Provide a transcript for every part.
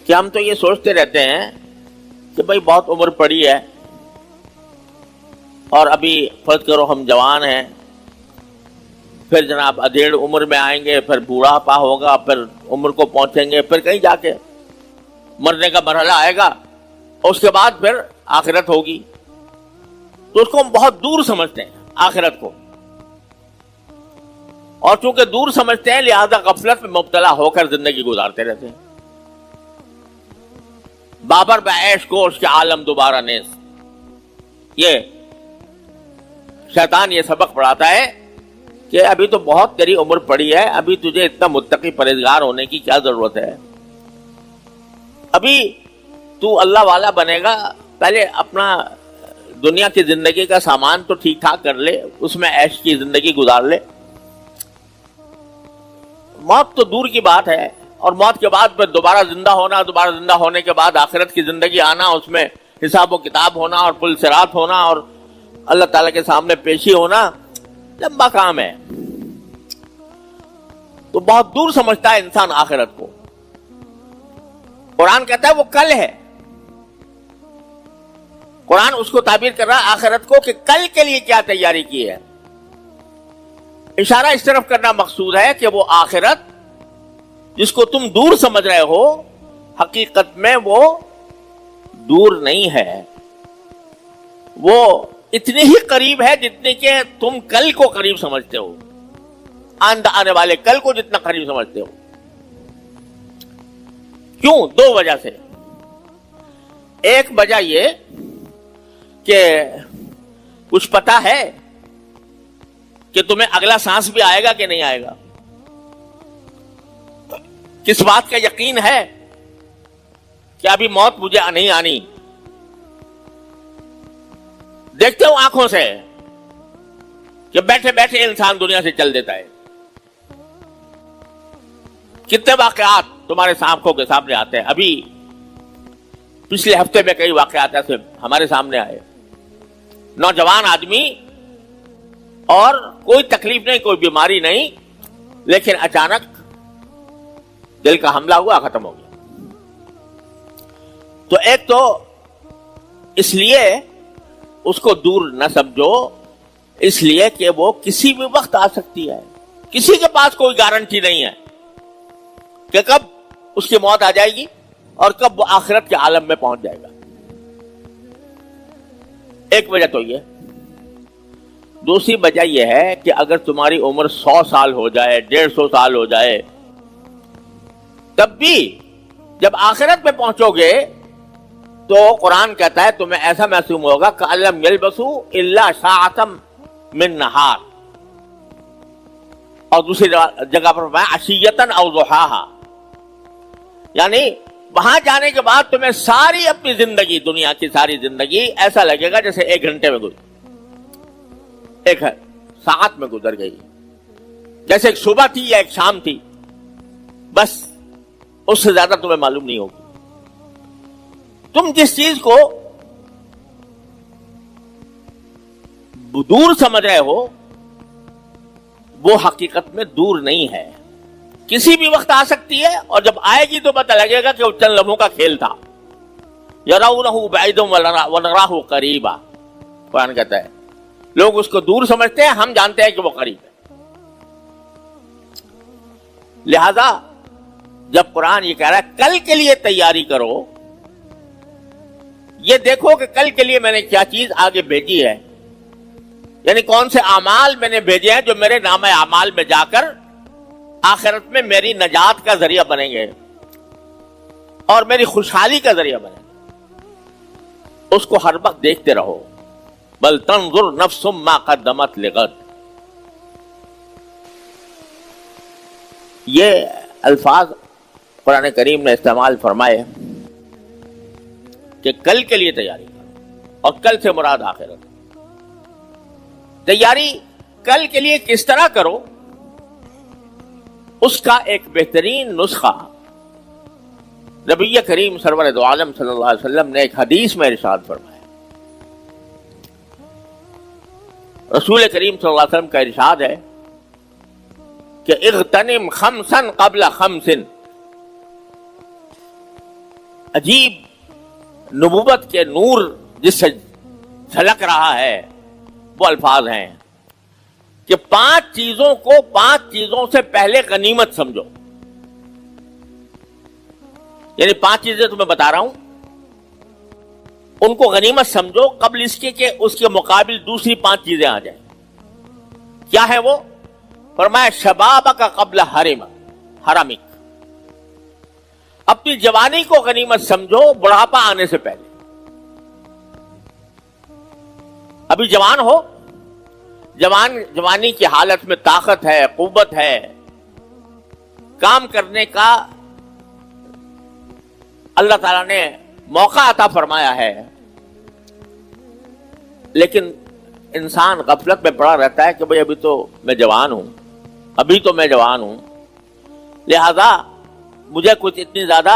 کہ ہم تو یہ سوچتے رہتے ہیں کہ بھائی بہت عمر پڑی ہے اور ابھی فرض کرو ہم جوان ہیں، پھر جناب ادھیڑ عمر میں آئیں گے، پھر بوڑھاپا ہوگا، پھر عمر کو پہنچیں گے، پھر کہیں جا کے مرنے کا مرحلہ آئے گا، اس کے بعد پھر آخرت ہوگی. تو اس کو ہم بہت دور سمجھتے ہیں آخرت کو، اور چونکہ دور سمجھتے ہیں لہذا غفلت میں مبتلا ہو کر زندگی گزارتے رہتے ہیں. بابر بعیش کو اس کے عالم دوبارہ نیز. یہ شیطان یہ سبق پڑھاتا ہے کہ ابھی تو بہت تیری عمر پڑی ہے، ابھی تجھے اتنا متقی پرہیزگار ہونے کی کیا ضرورت ہے، ابھی تو اللہ والا بنے گا، پہلے اپنا دنیا کی زندگی کا سامان تو ٹھیک ٹھاک کر لے، اس میں عیش کی زندگی گزار لے. موت تو دور کی بات ہے، اور موت کے بعد پھر دوبارہ زندہ ہونا، دوبارہ زندہ ہونے کے بعد آخرت کی زندگی آنا، اس میں حساب و کتاب ہونا اور پل صراط ہونا اور اللہ تعالیٰ کے سامنے پیشی ہونا، لمبا کام ہے. تو بہت دور سمجھتا ہے انسان آخرت کو. قرآن کہتا ہے وہ کل ہے. قرآن اس کو تعبیر کر رہا ہے آخرت کو کہ کل کے لیے کیا تیاری کی ہے. اشارہ اس طرف کرنا مقصود ہے کہ وہ آخرت جس کو تم دور سمجھ رہے ہو، حقیقت میں وہ دور نہیں ہے، وہ اتنی ہی قریب ہے جتنے کہ تم کل کو قریب سمجھتے ہو، آنے والے کل کو جتنا قریب سمجھتے ہو. کیوں؟ دو وجہ سے. ایک وجہ یہ کہ کچھ پتا ہے کہ تمہیں اگلا سانس بھی آئے گا کہ نہیں آئے گا، کس بات کا یقین ہے کہ ابھی موت مجھے نہیں آنی. دیکھتے ہو آنکھوں سے کہ بیٹھے بیٹھے انسان دنیا سے چل دیتا ہے. کتنے واقعات تمہارے آنکھوں کے سامنے آتے ہیں. ابھی پچھلے ہفتے میں کئی واقعات ایسے ہمارے سامنے آئے. نوجوان آدمی اور کوئی تکلیف نہیں، کوئی بیماری نہیں، لیکن اچانک دل کا حملہ ہوا، ختم ہو گیا. تو ایک تو اس لیے اس کو دور نہ سمجھو، اس لیے کہ وہ کسی بھی وقت آ سکتی ہے. کسی کے پاس کوئی گارنٹی نہیں ہے کہ کب اس کی موت آ جائے گی اور کب وہ آخرت کے عالم میں پہنچ جائے گا. ایک وجہ تو یہ. دوسری وجہ یہ ہے کہ اگر تمہاری عمر 100 سال ہو جائے، 150 سال ہو جائے، تب بھی جب آخرت میں پہنچو گے تو قرآن کہتا ہے تمہیں ایسا محسوس ہوگا کَأَلَّمْ يَلْبَثُوا إِلَّا سَاعَةً مِّن نَّهَارٍ. اور دوسری جگہ پر فرمایا عشیۃً أَوْ ضُحَاهَا، یعنی وہاں جانے کے بعد تمہیں ساری اپنی زندگی، دنیا کی ساری زندگی ایسا لگے گا جیسے 1 گھنٹے میں گزر، 1 ساعت میں گزر گئی، جیسے ایک صبح تھی یا ایک شام تھی، بس اس سے زیادہ تمہیں معلوم نہیں ہوگی. تم جس چیز کو دور سمجھ رہے ہو وہ حقیقت میں دور نہیں ہے، کسی بھی وقت آ سکتی ہے، اور جب آئے گی تو پتہ لگے گا کہ وہ چند لمحوں کا کھیل تھا. يَرَوْنَهُ بَعِيدًا وَنَرَاهُ قَرِيبًا. قرآن کہتا ہے لوگ اس کو دور سمجھتے ہیں، ہم جانتے ہیں کہ وہ قریب ہے. لہذا جب قرآن یہ کہہ رہا ہے کل کے لیے تیاری کرو، یہ دیکھو کہ کل کے لیے میں نے کیا چیز آگے بھیجی ہے، یعنی کون سے اعمال میں نے بھیجے ہیں جو میرے نام اعمال میں جا کر آخرت میں میری نجات کا ذریعہ بنیں گے اور میری خوشحالی کا ذریعہ بنیں گے. اس کو ہر وقت دیکھتے رہو. بل تنظر نفس ما قدمت لغد. یہ الفاظ قرآن کریم نے استعمال فرمائے کہ کل کے لیے تیاری کرو، اور کل سے مراد آخرت. تیاری کل کے لیے کس طرح کرو، اس کا ایک بہترین نسخہ نبی کریم سرور دو عالم صلی اللہ علیہ وسلم نے ایک حدیث میں ارشاد فرمایا. رسول کریم صلی اللہ علیہ وسلم کا ارشاد ہے کہ اغتنم خمسا قبل خمس. عجیب نبوت کے نور جس سے جھلک رہا ہے وہ الفاظ ہیں کہ 5 چیزوں کو 5 چیزوں سے پہلے غنیمت سمجھو. یعنی 5 چیزیں تمہیں بتا رہا ہوں, ان کو غنیمت سمجھو قبل اس کے کہ اس کے مقابل دوسری 5 چیزیں آ جائیں. کیا ہے وہ؟ فرمایا شبابک قبل حرمک, اپنی جوانی کو غنیمت سمجھو بڑھاپا آنے سے پہلے. ابھی جوان ہو, جوانی کی حالت میں طاقت ہے, قوت ہے, کام کرنے کا اللہ تعالیٰ نے موقع عطا فرمایا ہے, لیکن انسان غفلت میں پڑا رہتا ہے کہ بھئی ابھی تو میں جوان ہوں, لہذا مجھے کچھ اتنی زیادہ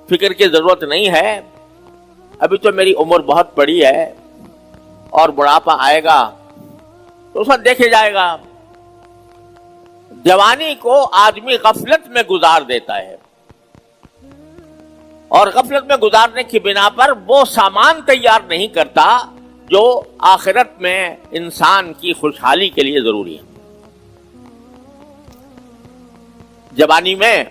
فکر کی ضرورت نہیں ہے, ابھی تو میری عمر بہت بڑی ہے اور بڑھاپا آئے گا تو اس وقت دیکھے جائے گا. جوانی کو آدمی غفلت میں گزار دیتا ہے, اور غفلت میں گزارنے کی بنا پر وہ سامان تیار نہیں کرتا جو آخرت میں انسان کی خوشحالی کے لیے ضروری ہے. جوانی میں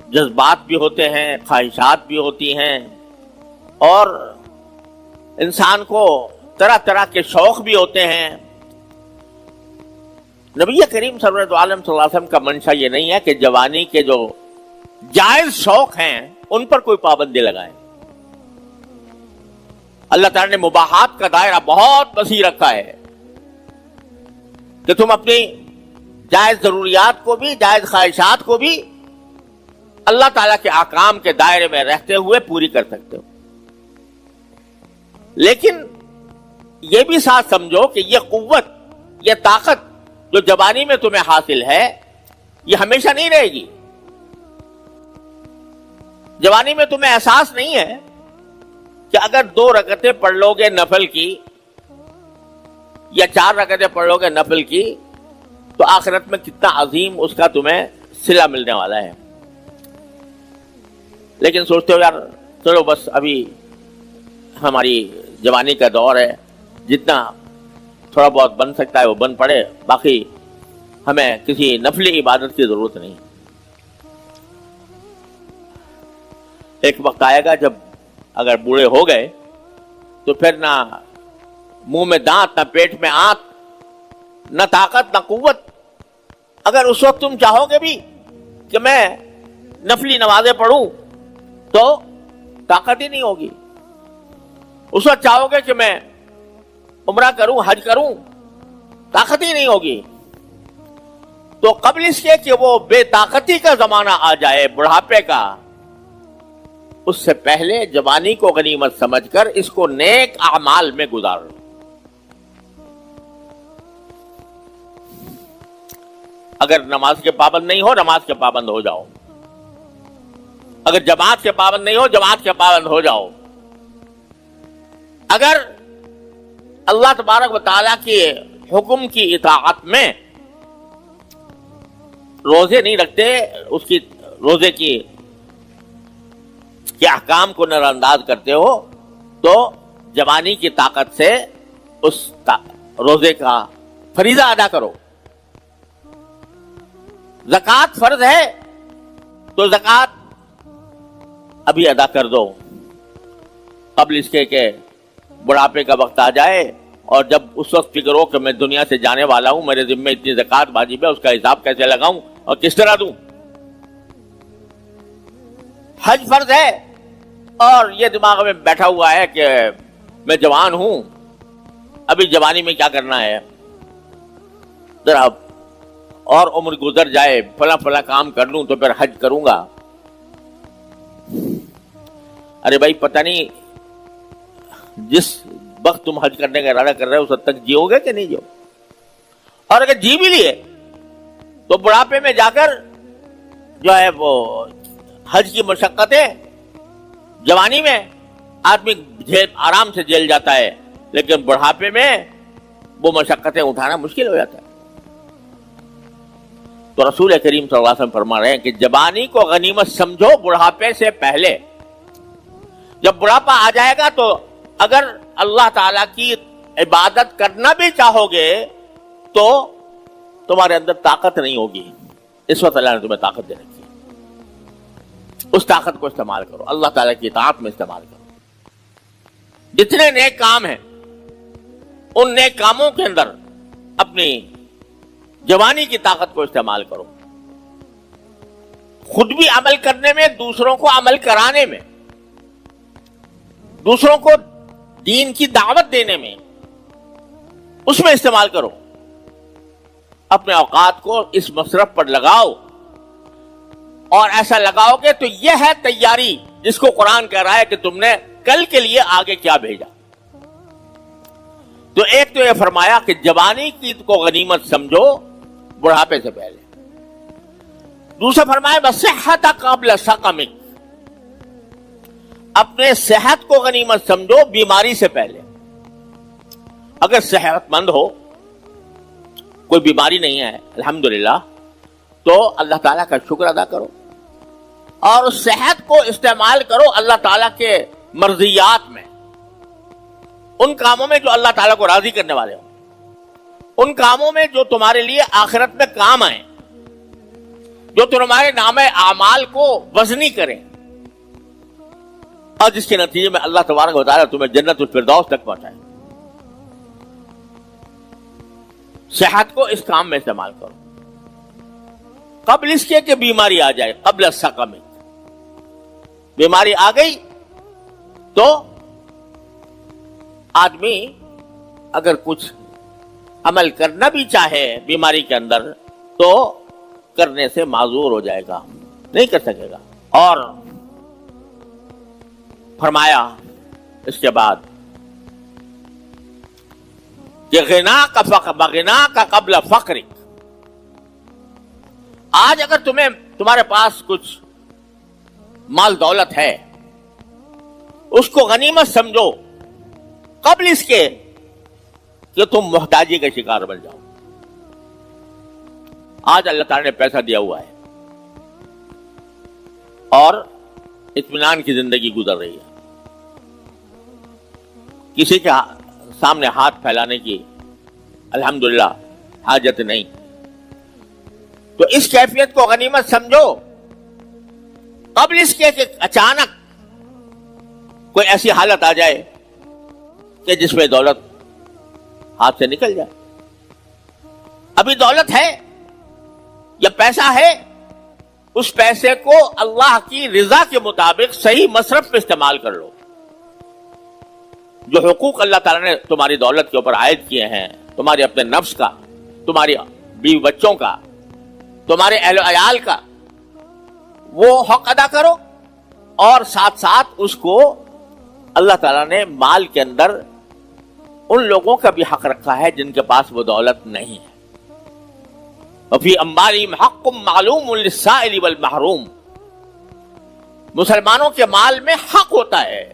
جذبات بھی ہوتے ہیں, خواہشات بھی ہوتی ہیں, اور انسان کو طرح طرح کے شوق بھی ہوتے ہیں. نبی کریم صلی اللہ علیہ وسلم کا منشا یہ نہیں ہے کہ جوانی کے جو جائز شوق ہیں ان پر کوئی پابندی لگائیں. اللہ تعالیٰ نے مباحات کا دائرہ بہت وسیع رکھا ہے کہ تم اپنی جائز ضروریات کو بھی, جائز خواہشات کو بھی اللہ تعالیٰ کے احکام کے دائرے میں رہتے ہوئے پوری کر سکتے ہو. لیکن یہ بھی ساتھ سمجھو کہ یہ قوت, یہ طاقت جو جوانی میں تمہیں حاصل ہے یہ ہمیشہ نہیں رہے گی. جوانی میں تمہیں احساس نہیں ہے کہ اگر 2 رکعتیں پڑھ لو گے نفل کی یا 4 رکعتیں پڑھ لو گے نفل کی تو آخرت میں کتنا عظیم اس کا تمہیں صلہ ملنے والا ہے. لیکن سوچتے ہو یار چلو بس ابھی ہماری جوانی کا دور ہے, جتنا تھوڑا بہت بن سکتا ہے وہ بن پڑے, باقی ہمیں کسی نفلی عبادت کی ضرورت نہیں. ایک وقت آئے گا جب اگر بوڑھے ہو گئے تو پھر نہ منہ میں دانت, نہ پیٹ میں آنت, نہ طاقت, نہ قوت. اگر اس وقت تم چاہو گے بھی کہ میں نفلی نمازیں پڑھوں تو طاقت ہی نہیں ہوگی. اس وقت چاہو گے کہ میں عمرہ کروں, حج کروں, طاقت ہی نہیں ہوگی. تو قبل اس کے کہ وہ بے طاقتی کا زمانہ آ جائے, بڑھاپے کا, اس سے پہلے جوانی کو غنیمت سمجھ کر اس کو نیک اعمال میں گزار لو. اگر نماز کے پابند نہیں ہو, نماز کے پابند ہو جاؤ. اگر جماعت کے پابند نہیں ہو, جماعت کے پابند ہو جاؤ. اگر اللہ تبارک و تعالیٰ کے حکم کی اطاعت میں روزے نہیں رکھتے, اس کی روزے کی کے احکام کو نظر انداز کرتے ہو, تو جوانی کی طاقت سے اس روزے کا فریضہ ادا کرو. زکوٰۃ فرض ہے تو زکوٰۃ ابھی ادا کر دو قبل اس کے کہ بڑھاپے کا وقت آ جائے, اور جب اس وقت فکر ہو کہ میں دنیا سے جانے والا ہوں, میرے ذمہ اتنی زکوٰۃ واجب ہے, اس کا حساب کیسے لگاؤں اور کس طرح دوں. حج فرض ہے اور یہ دماغ میں بیٹھا ہوا ہے کہ میں جوان ہوں, ابھی جوانی میں کیا کرنا ہے, ذرا اور عمر گزر جائے, فلاں فلاں کام کر لوں تو پھر حج کروں گا. ارے بھائی پتہ نہیں جس وقت تم حج کرنے کا ارادہ کر رہے ہو اس وقت تک جیو گے کہ نہیں جیو. اور اگر جی بھی لیے تو بڑھاپے میں جا کر جو ہے وہ حج کی مشقتیں جوانی میں آدمی آرام سے جھیل جاتا ہے, لیکن بڑھاپے میں وہ مشقتیں اٹھانا مشکل ہو جاتا ہے. تو رسول کریم صلی اللہ علیہ وسلم فرما رہے ہیں کہ جوانی کو غنیمت سمجھو بڑھاپے سے پہلے. جب بڑھاپا آ جائے گا تو اگر اللہ تعالی کی عبادت کرنا بھی چاہو گے تو تمہارے اندر طاقت نہیں ہوگی. اس وقت اللہ نے تمہیں طاقت دے رکھی ہے، اس طاقت کو استعمال کرو، اللہ تعالیٰ کی اطاعت میں استعمال کرو. جتنے نیک کام ہیں ان نیک کاموں کے اندر اپنی جوانی کی طاقت کو استعمال کرو، خود بھی عمل کرنے میں، دوسروں کو عمل کرانے میں، دوسروں کو دین کی دعوت دینے میں، اس میں استعمال کرو. اپنے اوقات کو اس مصرف پر لگاؤ، اور ایسا لگاؤ گے تو یہ ہے تیاری جس کو قرآن کہہ رہا ہے کہ تم نے کل کے لیے آگے کیا بھیجا. تو ایک تو یہ فرمایا کہ جوانی کی کو غنیمت سمجھو بڑھاپے سے پہلے. دوسرا فرمایا بصحت قبل سقمک، اپنے صحت کو غنیمت سمجھو بیماری سے پہلے. اگر صحت مند ہو، کوئی بیماری نہیں ہے الحمدللہ، تو اللہ تعالیٰ کا شکر ادا کرو اور اس صحت کو استعمال کرو اللہ تعالیٰ کے مرضیات میں، ان کاموں میں جو اللہ تعالیٰ کو راضی کرنے والے ہوں، ان کاموں میں جو تمہارے لیے آخرت میں کام آئیں، جو تمہارے نام اعمال کو وزنی کریں، اور جس کے نتیجے میں اللہ تبارک و تعالیٰ تمہیں جنت الفردوس تک پہنچائے. صحت کو اس کام میں استعمال کرو قبل اس کے کہ بیماری آ جائے. قبل سقم، بیماری آ گئی تو آدمی اگر کچھ عمل کرنا بھی چاہے بیماری کے اندر تو کرنے سے معذور ہو جائے گا، نہیں کر سکے گا. اور فرمایا اس کے بعد کہ غنا کا قبل فقرک. آج اگر تمہارے پاس کچھ مال دولت ہے، اس کو غنیمت سمجھو قبل اس کے کہ تم محتاجی کا شکار بن جاؤ. آج اللہ تعالیٰ نے پیسہ دیا ہوا ہے اور اطمینان کی زندگی گزر رہی ہے، کسی کے سامنے ہاتھ پھیلانے کی الحمدللہ حاجت نہیں. تو اس کیفیت کو غنیمت سمجھو قبل اس کے کہ اچانک کوئی ایسی حالت آ جائے کہ جس میں دولت ہاتھ سے نکل جائے. ابھی دولت ہے یا پیسہ ہے، اس پیسے کو اللہ کی رضا کے مطابق صحیح مصرف پہ استعمال کر لو. جو حقوق اللہ تعالیٰ نے تمہاری دولت کے اوپر عائد کیے ہیں، تمہارے اپنے نفس کا، تمہاری بیوی بچوں کا، تمہارے اہل و عیال کا، وہ حق ادا کرو. اور ساتھ ساتھ اس کو اللہ تعالیٰ نے مال کے اندر ان لوگوں کا بھی حق رکھا ہے جن کے پاس وہ دولت نہیں ہے. وفی اموالہم حق معلوم للسائل والمحروم، مسلمانوں کے مال میں حق ہوتا ہے.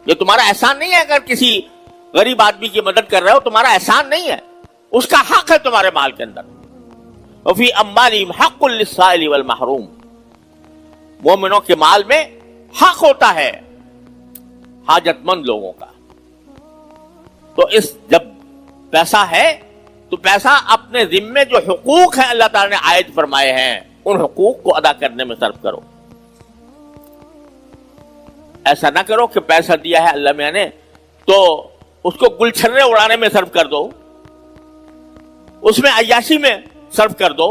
یہ تمہارا احسان نہیں ہے اگر کسی غریب آدمی کی مدد کر رہے ہو، تمہارا احسان نہیں ہے، اس کا حق ہے تمہارے مال کے اندر. وفی اموالہم حق للسائل والمحروم، مومنوں کے مال میں حق ہوتا ہے حاجت مند لوگوں کا. تو جب پیسہ ہے تو پیسہ اپنے ذمے جو حقوق ہیں اللہ تعالیٰ نے عائد فرمائے ہیں ان حقوق کو ادا کرنے میں صرف کرو. ایسا نہ کرو کہ پیسہ دیا ہے اللہ میاں نے تو اس کو گلچھرے اڑانے میں صرف کر دو، اس میں عیاشی میں صرف کر دو.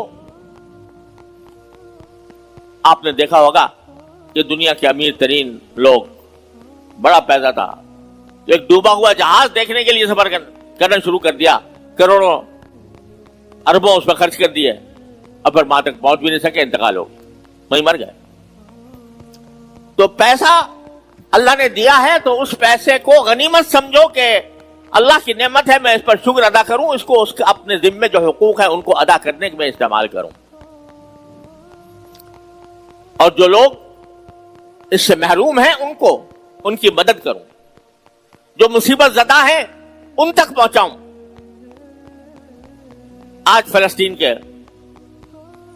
آپ نے دیکھا ہوگا کہ دنیا کے امیر ترین لوگ، بڑا پیسہ تھا، ایک ڈوبا ہوا جہاز دیکھنے کے لیے سفر کرنا شروع کر دیا، کروڑوں اربوں اس پر خرچ کر دیے، اب پھر وہاں تک پہنچ بھی نہیں سکے، انتقال ہو گیا، وہیں مر گئے. تو پیسہ اللہ نے دیا ہے تو اس پیسے کو غنیمت سمجھو کہ اللہ کی نعمت ہے، میں اس پر شکر ادا کروں، اس کو اپنے ذمے جو حقوق ہیں ان کو ادا کرنے میں استعمال کروں. اور جو لوگ اس سے محروم ہیں ان کی مدد کروں، جو مصیبت زدہ ہیں ان تک پہنچاؤں. آج فلسطین کے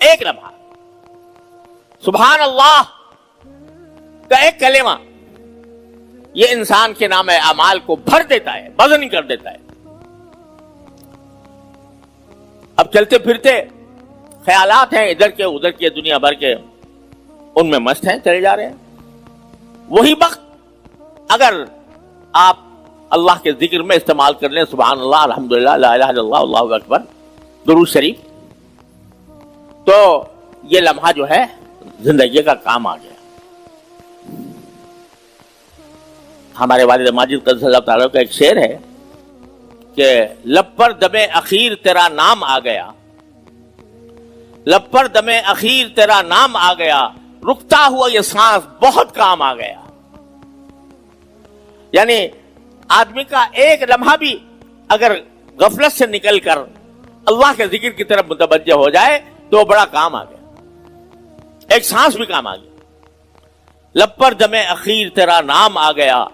ایک لمحہ سبحان اللہ کا ایک کلمہ یہ انسان کے نام اعمال کو بھر دیتا ہے، وزن کر دیتا ہے. اب چلتے پھرتے خیالات ہیں ادھر کے ادھر کے دنیا بھر کے، ان میں مست ہیں، چلے جا رہے ہیں. وہی وقت اگر آپ اللہ کے ذکر میں استعمال کر لیں سبحان اللہ، الحمدللہ، لا الہ الا اللہ، اللہ اکبر، درود شریف، تو یہ لمحہ جو ہے زندگی کا کام آ گیا. ہمارے والد ماجد قدس اللہ تعالیٰ کا ایک شعر ہے کہ لب پر دم اخیر تیرا نام آ گیا، لب پر دم اخیر تیرا نام آ گیا، رکتا ہوا یہ سانس بہت کام آ گیا. یعنی آدمی کا ایک لمحہ بھی اگر غفلت سے نکل کر اللہ کے ذکر کی طرف متوجہ ہو جائے تو بڑا کام آ گیا، ایک سانس بھی کام آ گیا. لب پر دم اخیر تیرا نام آ گیا،